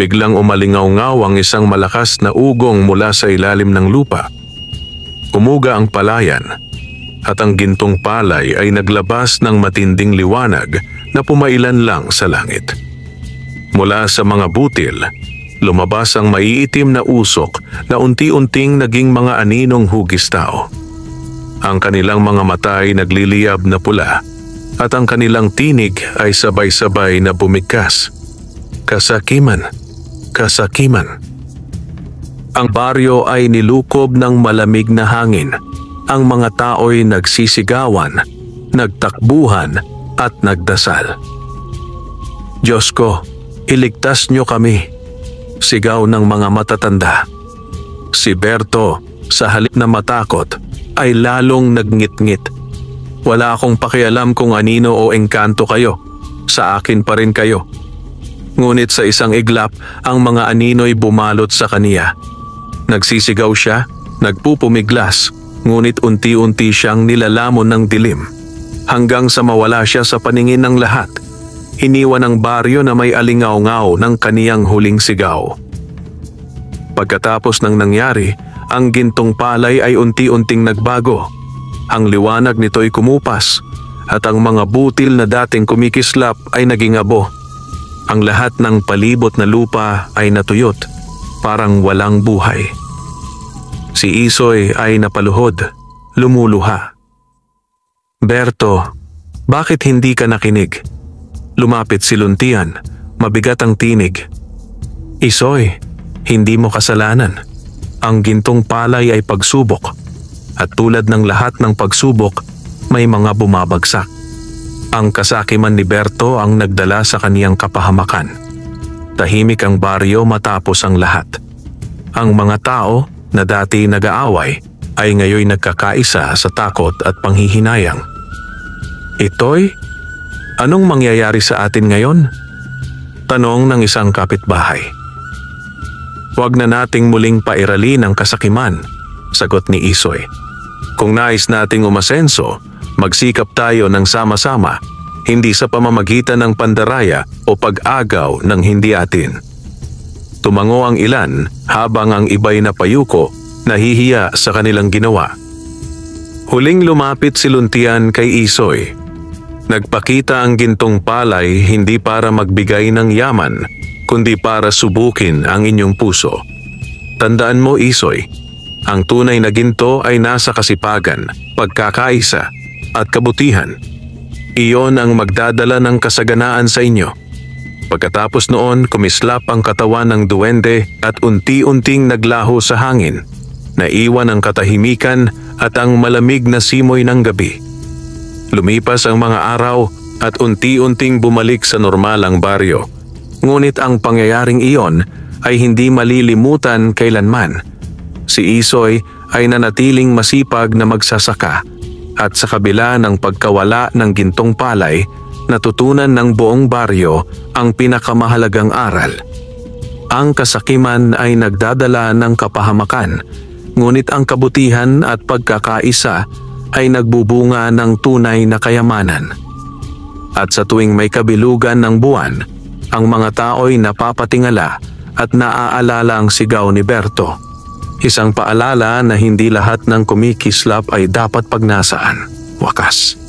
Biglang umalingaw-ngaw ang isang malakas na ugong mula sa ilalim ng lupa. Umuga ang palayan at ang gintong palay ay naglabas ng matinding liwanag na pumailan lang sa langit. Mula sa mga butil, lumabas ang maiitim na usok na unti-unting naging mga aninong hugis tao. Ang kanilang mga mata ay nagliliyab na pula at ang kanilang tinig ay sabay-sabay na bumigkas. Kasakiman, kasakiman. Ang baryo ay nilukob ng malamig na hangin. Ang mga tao'y nagsisigawan, nagtakbuhan at nagdasal. "Diyos ko, iligtas niyo kami," sigaw ng mga matatanda. Si Berto, sa halip na matakot, ay lalong nagngit-ngit. "Wala akong pakialam kung anino o engkanto kayo. Sa akin pa rin kayo." Ngunit sa isang iglap, ang mga anino'y bumalot sa kaniya. Nagsisigaw siya, nagpupumiglas, ngunit unti-unti siyang nilalamon ng dilim. Hanggang sa mawala siya sa paningin ng lahat, iniwan ang baryo na may alingaw-ngaw ng kaniyang huling sigaw. Pagkatapos ng nangyari, ang gintong palay ay unti-unting nagbago. Ang liwanag nito'y kumupas at ang mga butil na dating kumikislap ay naging abo. Ang lahat ng palibot na lupa ay natuyot, parang walang buhay. Si Isoy ay napaluhod, lumuluha. "Berto, bakit hindi ka nakinig?" Lumapit si Luntian, mabigat ang tinig. "Isoy, hindi mo kasalanan. Ang gintong palay ay pagsubok, at tulad ng lahat ng pagsubok, may mga bumabagsak." Ang kasakiman ni Berto ang nagdala sa kaniyang kapahamakan. Tahimik ang baryo matapos ang lahat. Ang mga tao na dati nag-aaway ay ngayon nagkakaisa sa takot at panghihinayang. "Itoy, anong mangyayari sa atin ngayon?" tanong ng isang kapitbahay. "Huwag na nating muling pairalin ang kasakiman," sagot ni Isoy. Kung nais nating umasenso, magsikap tayo ng sama-sama, hindi sa pamamagitan ng pandaraya o pag-agaw ng hindi atin. Tumango ang ilan habang ang iba'y napayuko, nahihiya sa kanilang ginawa. Huling lumapit si Luntian kay Isoy. Nagpakita ang gintong palay hindi para magbigay ng yaman, kundi para subukin ang inyong puso. Tandaan mo, Isoy, ang tunay na ginto ay nasa kasipagan, pagkakaisa at kabutihan. Iyon ang magdadala ng kasaganaan sa inyo. Pagkatapos noon, kumislap ang katawan ng duwende at unti-unting naglaho sa hangin. Naiwan ang katahimikan at ang malamig na simoy ng gabi. Lumipas ang mga araw at unti-unting bumalik sa normal ang baryo. Ngunit ang pangyayaring iyon ay hindi malilimutan kailanman. Si Isoy ay nanatiling masipag na magsasaka at sa kabila ng pagkawala ng gintong palay, natutunan ng buong baryo ang pinakamahalagang aral. Ang kasakiman ay nagdadala ng kapahamakan, ngunit ang kabutihan at pagkakaisa ay nagbubunga ng tunay na kayamanan. At sa tuwing may kabilugan ng buwan, ang mga tao'y napapatingala at naaalala ang sigaw ni Berto. Isang paalala na hindi lahat ng kumikislap ay dapat pagnasaan. Wakas.